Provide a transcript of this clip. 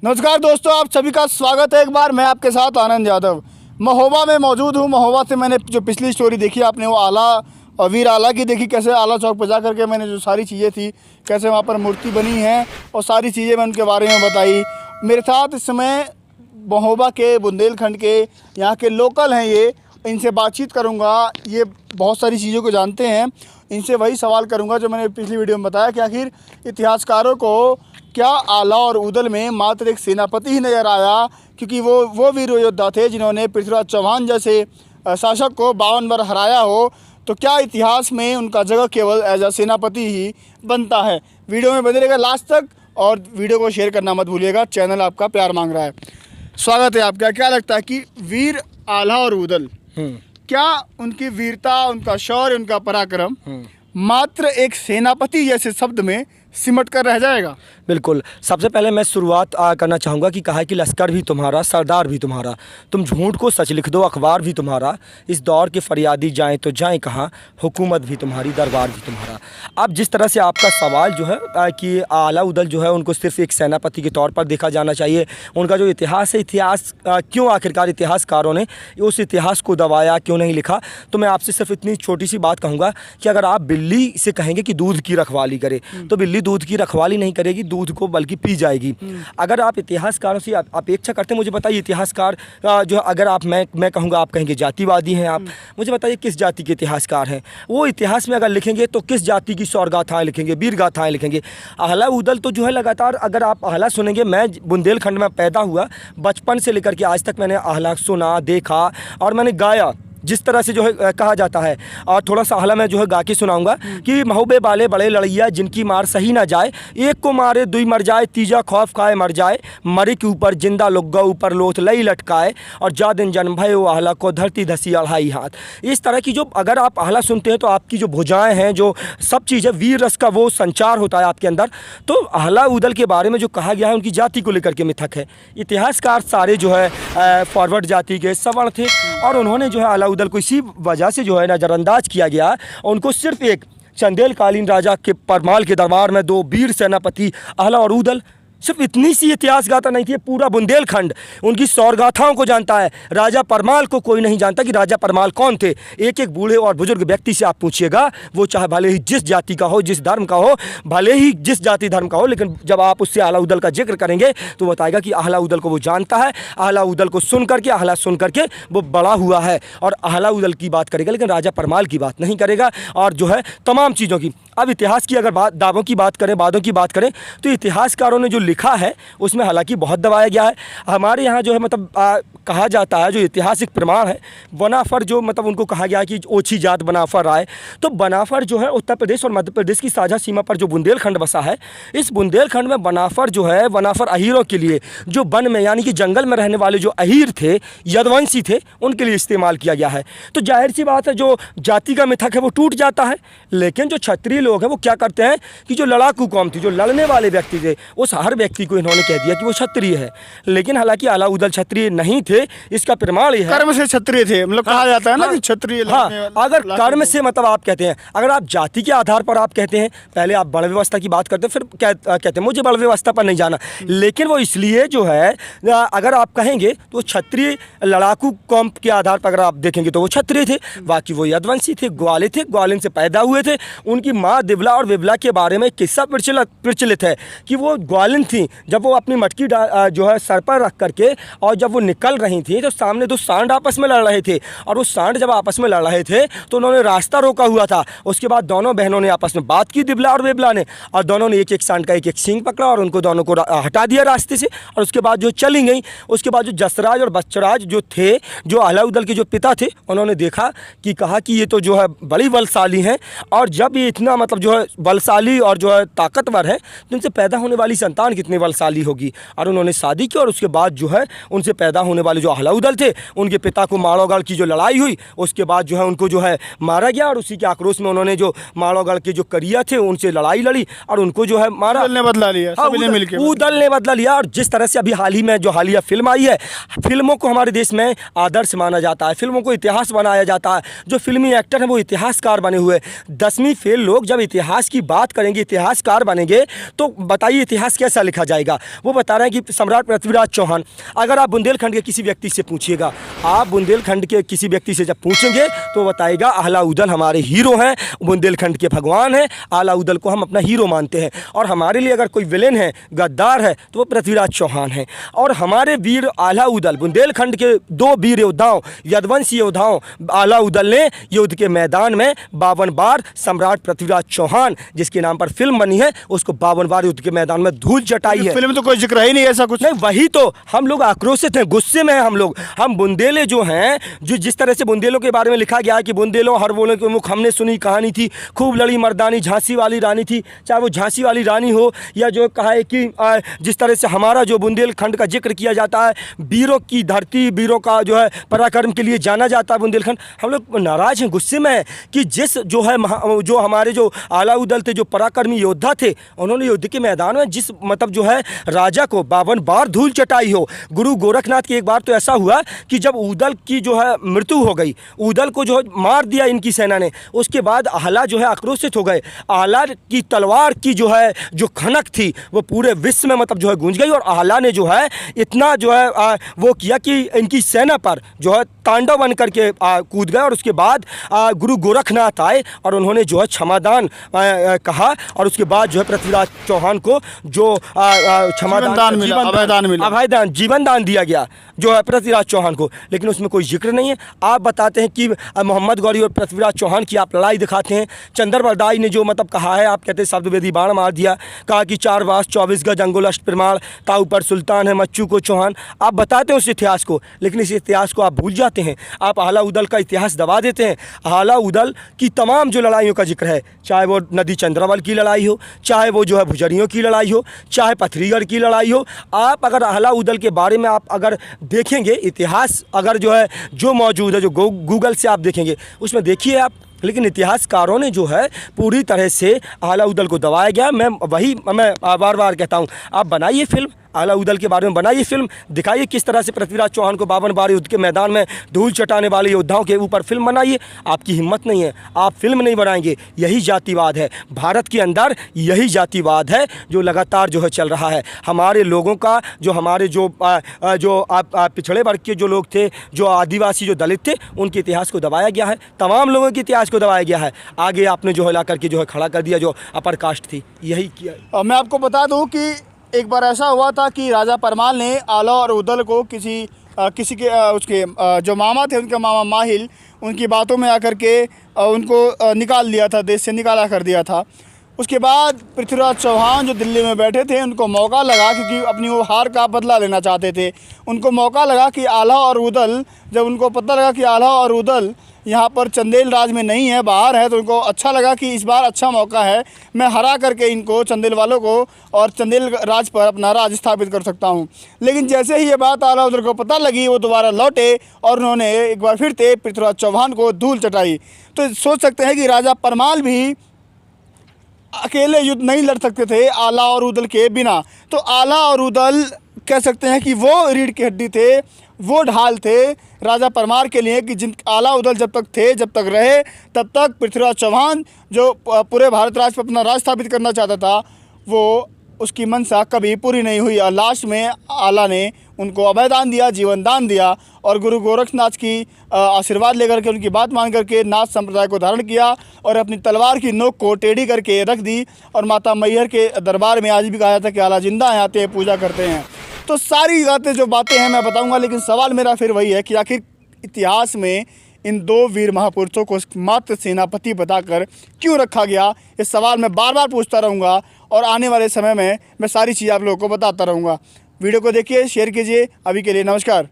नमस्कार दोस्तों, आप सभी का स्वागत है एक बार। मैं आपके साथ आनंद यादव महोबा में मौजूद हूँ। महोबा से मैंने जो पिछली स्टोरी देखी आपने, वो आला वीर आला की देखी, कैसे आला चौक पर जा करके मैंने जो सारी चीज़ें थी, कैसे वहाँ पर मूर्ति बनी है और सारी चीज़ें मैं उनके बारे में बताई। मेरे साथ इस समय महोबा के बुंदेलखंड के यहाँ के लोकल हैं, ये इनसे बातचीत करूँगा। ये बहुत सारी चीज़ों को जानते हैं, इनसे वही सवाल करूँगा जो मैंने पिछली वीडियो में बताया कि आखिर इतिहासकारों को क्या आला और उदल में मात्र एक सेनापति ही नज़र आया, क्योंकि वो वीर योद्धा थे जिन्होंने पृथ्वीराज चौहान जैसे शासक को 52 बार हराया हो। तो क्या इतिहास में उनका जगह केवल एज अ सेनापति ही बनता है? वीडियो में बने रहेगा लास्ट तक और वीडियो को शेयर करना मत भूलिएगा। चैनल आपका प्यार मांग रहा है। स्वागत है आपका। क्या लगता है कि वीर आला और उदल, क्या उनकी वीरता, उनका शौर्य, उनका पराक्रम मात्र एक सेनापति जैसे शब्द में सिमट कर रह जाएगा? बिल्कुल। सबसे पहले मैं शुरुआत करना चाहूँगा कि कहा कि लश्कर भी तुम्हारा, सरदार भी तुम्हारा, तुम झूठ को सच लिख दो, अखबार भी तुम्हारा, इस दौर के फरियादी जाएं तो जाएं कहाँ, हुकूमत भी तुम्हारी, दरबार भी तुम्हारा। अब जिस तरह से आपका सवाल जो है कि आला उदल जो है उनको सिर्फ एक सेनापति के तौर पर देखा जाना चाहिए, उनका जो इतिहास है, इतिहास क्यों आखिरकार इतिहासकारों ने उस इतिहास को दबाया, क्यों नहीं लिखा, तो मैं आपसे सिर्फ इतनी छोटी सी बात कहूँगा कि अगर आप बिल्ली से कहेंगे कि दूध की रखवाली करे तो बिल्ली दूध की रखवाली नहीं करेगी, दूध को बल्कि पी जाएगी। अगर आप इतिहासकारों से अपेक्षा करते हैं, मुझे बताइए इतिहासकार जो अगर आप मैं कहूँगा, आप कहेंगे जातिवादी हैं आप, मुझे बताइए किस जाति के इतिहासकार हैं? वो इतिहास में अगर लिखेंगे तो किस जाति की शौर्यगाथाएँ लिखेंगे, वीर गाथाएँ लिखेंगे? आला उदल तो जो है लगातार, अगर आप आला सुनेंगे, मैं बुंदेलखंड में पैदा हुआ, बचपन से लेकर के आज तक मैंने आला सुना, देखा और मैंने गाया जिस तरह से जो है कहा जाता है। और थोड़ा सा आला मैं जो है गा के सुनाऊंगा कि महोबे वाले बड़े लड़ैया जिनकी मार सही ना जाए, एक को मारे दुई मर जाए, तीजा खौफ खाए मर जाए, मरे के ऊपर जिंदा लुग्गा ऊपर लोथ लई लटकाए, और जा दिन जन्म भय वो आला को धरती धसी अढ़ाई हाथ। इस तरह की जो अगर आप आला सुनते हैं तो आपकी जो भुजाएं हैं, जो सब चीज़ें, वीर रस का वो संचार होता है आपके अंदर। तो आला उदल के बारे में जो कहा गया है उनकी जाति को लेकर के मिथक है। इतिहासकार सारे जो है फॉरवर्ड जाति के सवर्ण थे और उन्होंने जो है आला उदल को इसी वजह से जो है नज़रअंदाज किया गया। उनको सिर्फ एक चंदेलकालीन राजा के परमाल के दरबार में दो वीर सेनापति आला और उदल, सिर्फ इतनी सी इतिहास गाथा नहीं थी, पूरा बुंदेलखंड उनकी शौर्यगाथाओं को जानता है। राजा परमाल को कोई नहीं जानता कि राजा परमाल कौन थे। एक एक बूढ़े और बुजुर्ग व्यक्ति से आप पूछिएगा, वो चाहे भले ही जिस जाति का हो, जिस धर्म का हो, भले ही जिस जाति धर्म का हो, लेकिन जब आप उससे आला उदल का जिक्र करेंगे तो बताएगा कि आला उदल को वो जानता है, आला उदल को सुन करके, आला सुन करके वो बड़ा हुआ है और आला उदल की बात करेगा, लेकिन राजा परमाल की बात नहीं करेगा। और जो है तमाम चीज़ों की, अब इतिहास की अगर दावों की बात करें, वादों की बात करें, तो इतिहासकारों ने जो लिखा है उसमें हालांकि बहुत दबाया गया है। हमारे यहाँ जो है मतलब कहा जाता है, जो ऐतिहासिक प्रमाण है, बनाफर जो मतलब उनको कहा गया है कि ओछी जात बनाफर आए। तो बनाफर जो है उत्तर प्रदेश और मध्य प्रदेश की साझा सीमा पर जो बुंदेलखंड बसा है, इस बुंदेलखंड में बनाफर जो है, बनाफर अहीरों के लिए जो वन में यानी कि जंगल में रहने वाले जो अहीर थे, यदवंशी थे, उनके लिए इस्तेमाल किया गया है। तो जाहिर सी बात है जो जाति का मिथक है वो टूट जाता है। लेकिन जो क्षत्रिय लोग हैं वो क्या करते हैं कि जो लड़ाकू कौम थी, जो लड़ने वाले व्यक्ति थे, उस हर व्यक्ति को इन्होंने कह दिया कि वो क्षत्रिय है। लेकिन हालांकि आला उदल क्षत्रिय नहीं थे, इसका प्रमाण ये है, कर्म से क्षत्रिय थे। मतलब कहा जाता है ना कि क्षत्रिय। हाँ, अगर कर्म से मतलब आप कहते हैं, अगर आप जाति के आधार पर आप कहते हैं, पहले आप बड़ व्यवस्था की बात करते हैं, फिर कहते हैं मुझे बड़ व्यवस्था पर नहीं जाना। लेकिन वो इसलिए जो है, अगर आप कहेंगे तो क्षत्रिय लड़ाकू कौम के आधार पर अगर आप देखेंगे तो वो क्षत्रिय थे, बाकी वो यदवंशी थे, ग्वाले थे, ग्वालिन से पैदा हुए थे। उनकी माँ दिवला और विवला के बारे में किस्सा प्रचलित है कि वो ग्वालिन थी, जब वो अपनी मटकी जो है सर पर रख करके और जब वो निकल रही थी तो सामने दो सांड आपस में लड़ रहे थे, और वो सांड जब आपस में लड़ रहे थे तो उन्होंने रास्ता रोका हुआ था। उसके बाद दोनों बहनों ने आपस में बात की, दिवला और विवला ने, और दोनों ने एक एक सांड का एक एक सींग पकड़ा और उनको दोनों को हटा दिया रास्ते से, और उसके बाद जो चली गई। उसके बाद जो जसराज और बच्चराज जो थे, जो आला उदल के जो पिता थे, उन्होंने देखा कि कहा कि ये तो जो है बड़ी बलशाली हैं, और जब ये इतना मतलब जो है बलशाली और जो है ताकतवर है तो इनसे पैदा होने वाली संतान कितनी बलशाली होगी। और उन्होंने शादी की और उसके बाद जो है उनसे पैदा होने वाली वाले जो अलाउद्दीन थे, उनके पिता को माड़ोगढ़ की जो लड़ाई हुई, उसके बाद जो है उनको जो है मारा गया, और उसी के आक्रोश में उन्होंने जो माड़ोगढ़ के जो करिया थे उनसे लड़ाई लड़ी और उनको जो है मारा। ने बदला लिया, हाँ, सभी ने मिलकर उदल ने बदला लिया। और जिस तरह से अभी हाल ही में जो हालिया फिल्म आई है, फिल्मों को हमारे देश में आदर्श माना जाता है, फिल्मों को इतिहास बनाया जाता है। जो फिल्मी एक्टर हैं वो इतिहासकार बने हुए। 10वीं फेल लोग जब इतिहास की बात करेंगे, इतिहासकार बनेंगे, तो बताइए इतिहास कैसा लिखा जाएगा। वो बता रहे हैं कि सम्राट पृथ्वीराज चौहान, अगर आप बुंदेलखंड के किसी व्यक्ति से पूछिएगा, आप बुंदेलखंड के किसी व्यक्ति से जब पूछेंगे तो बताएगा अलाउद्दीन हमारे हीरो हैं, बुंदेलखंड के भगवान हैं, अलाउद्दीन को हम अपना हीरो मानते हैं। और हमारे लिए अगर कोई विलेन है, गद्दार है, तो वो पृथ्वीराज चौहान है। और हमारे वीर अलाउद्दीन, बुंदेलखंड के 2 वीर योद्धाओं, यदुवंशी योद्धाओं, अलाउद्दीन ने युद्ध के मैदान में 52 बार सम्राट पृथ्वीराज चौहान, जिसके नाम पर फिल्म बनी है, उसको 52 बार युद्ध के मैदान में धूल चटाई है। फिल्म में तो कोई जिक्र है ही नहीं ऐसा कुछ। नहीं, वही तो हम लोग आक्रोशित हैं, गुस्से में हैं हम लोग। हम बुंदेले जो हैं, जो जिस तरह से बुंदेलों के बारे में लिखा गया है कि बुंदेलों हर बोले के मुख, हमने सुनी कहानी थी, खूब लड़ी मर्दानी, झांसी वाली रानी थी। चाहे वो झांसी वाली रानी हो या जो कहा है कि जिस तरह से हमारा जो बुंदेलखंड का जिक्र किया जाता है, वीरों की धरती, वीरों का जो है पराक्रम के लिए जाना जाता है बुंदेलखंड। हम लोग नाराज हैं, गुस्से में हैं कि जिस जो है जो हमारे जो अलाउद्दीन थे, जो पराक्रमी योद्धा थे, उन्होंने युद्ध के मैदान में जिस मतलब जो है राजा को 52 बार धूल चटाई हो। गुरु गोरखनाथ की एक बार तो ऐसा हुआ कि जब उदल की जो है मृत्यु हो गई, उदल को जो मार दिया इनकी सेना ने, उसके बाद आला जो है आक्रोशित हो गए। आला की तलवार की जो है जो खनक थी वो पूरे विश्व में मतलब जो है गूंज गई, और आला ने जो है इतना जो है वो किया कि इनकी सेना पर जो है तांडव बन करके कूद गए। और उसके बाद गुरु गोरखनाथ आए और उन्होंने जो है क्षमादान कहा, और उसके बाद जो है पृथ्वीराज चौहान को जो क्षमादान मिला, अभयदान, जीवन दान दिया गया जो है पृथ्वीराज चौहान को। लेकिन उसमें कोई जिक्र नहीं है। आप बताते हैं कि मोहम्मद गौरी और पृथ्वीराज चौहान की आप लड़ाई दिखाते हैं। चंद्रबरदाई ने जो मतलब कहा है, आप कहते हैं शब्दवेदी बाण मार दिया, कहा कि 4 बास 24 गज अंगुल अष्ट प्रमाण, ताऊ पर सुल्तान है मच्चू को चौहान। आप बताते हैं उस इतिहास को, लेकिन इस इतिहास को आप भूल जाते हैं। आप अलाउद्दीन का इतिहास दबा देते हैं। अलाउद्दीन की तमाम जो लड़ाइयों का जिक्र है, चाहे वो नदी चंद्रबल की लड़ाई हो, चाहे वो जो है भुजरियों की लड़ाई हो, चाहे पथरीगढ़ की लड़ाई हो, आप अगर अलाउद्दीन के बारे में आप अगर देखेंगे इतिहास, अगर जो है जो मौजूद है, जो गूगल से आप देखेंगे, उसमें देखिए आप। लेकिन इतिहासकारों ने जो है पूरी तरह से अलाउद्दीन को दबाया गया। मैं बार बार कहता हूँ, आप बनाइए फिल्म, अलाउद्दीन के बारे में बनाइए फिल्म, दिखाइए किस तरह से पृथ्वीराज चौहान को 52 बार युद्ध के मैदान में धूल चटाने वाले योद्धाओं के ऊपर फिल्म बनाइए। आपकी हिम्मत नहीं है, आप फिल्म नहीं बनाएंगे। यही जातिवाद है भारत के अंदर, यही जातिवाद है जो लगातार जो है चल रहा है। हमारे लोगों का जो हमारे जो पिछड़े वर्ग के जो लोग थे, जो आदिवासी, जो दलित थे, उनके इतिहास को दबाया गया है। तमाम लोगों के इतिहास को दबाया गया है। आगे आपने जो है ला करके जो है खड़ा कर दिया जो अपर कास्ट थी, यही किया। मैं आपको बता दूं कि एक बार ऐसा हुआ था कि राजा परमाल ने आला और उदल को किसी के उसके जो मामा थे, उनके मामा माहिल, उनकी बातों में आकर के उनको निकाल दिया था, देश से निकाला कर दिया था। उसके बाद पृथ्वीराज चौहान जो दिल्ली में बैठे थे, उनको मौका लगा, क्योंकि अपनी वो हार का बदला लेना चाहते थे, उनको मौका लगा कि आला और उदल, जब उनको पता लगा कि आला और उदल यहाँ पर चंदेल राज में नहीं है, बाहर है, तो उनको अच्छा लगा कि इस बार अच्छा मौका है, मैं हरा करके इनको, चंदेल वालों को और चंदेल राज पर अपना राज स्थापित कर सकता हूँ। लेकिन जैसे ही ये बात आला उदल को पता लगी, वो दोबारा लौटे और उन्होंने एक बार फिर से पृथ्वीराज चौहान को धूल चटाई। तो सोच सकते हैं कि राजा परमाल भी अकेले युद्ध नहीं लड़ सकते थे आला और उदल के बिना। तो आला और उदल कह सकते हैं कि वो रीढ़ की हड्डी थे, वो ढाल थे राजा परमार के लिए, कि जिन आला उदल जब तक थे, जब तक रहे, तब तक पृथ्वीराज चौहान जो पूरे भारत राज पर अपना राज स्थापित करना चाहता था, वो उसकी मंशा कभी पूरी नहीं हुई। और लास्ट में आला ने उनको अभयदान दिया, जीवन दान दिया, और गुरु गोरखनाथ की आशीर्वाद लेकर के, उनकी बात मान करके नाथ संप्रदाय को धारण किया और अपनी तलवार की नोक को टेढ़ी करके रख दी। और माता मैहर के दरबार में आज भी कहा जाता है कि आला जिंदा हैं, आते हैं, पूजा करते हैं। तो सारी बातें जो बातें हैं मैं बताऊंगा, लेकिन सवाल मेरा फिर वही है कि आखिर इतिहास में इन 2 वीर महापुरुषों को मात्र सेनापति बताकर क्यों रखा गया? इस सवाल मैं बार बार पूछता रहूँगा, और आने वाले समय में मैं सारी चीज़ें आप लोगों को बताता रहूँगा। वीडियो को देखिए, शेयर कीजिए। अभी के लिए नमस्कार।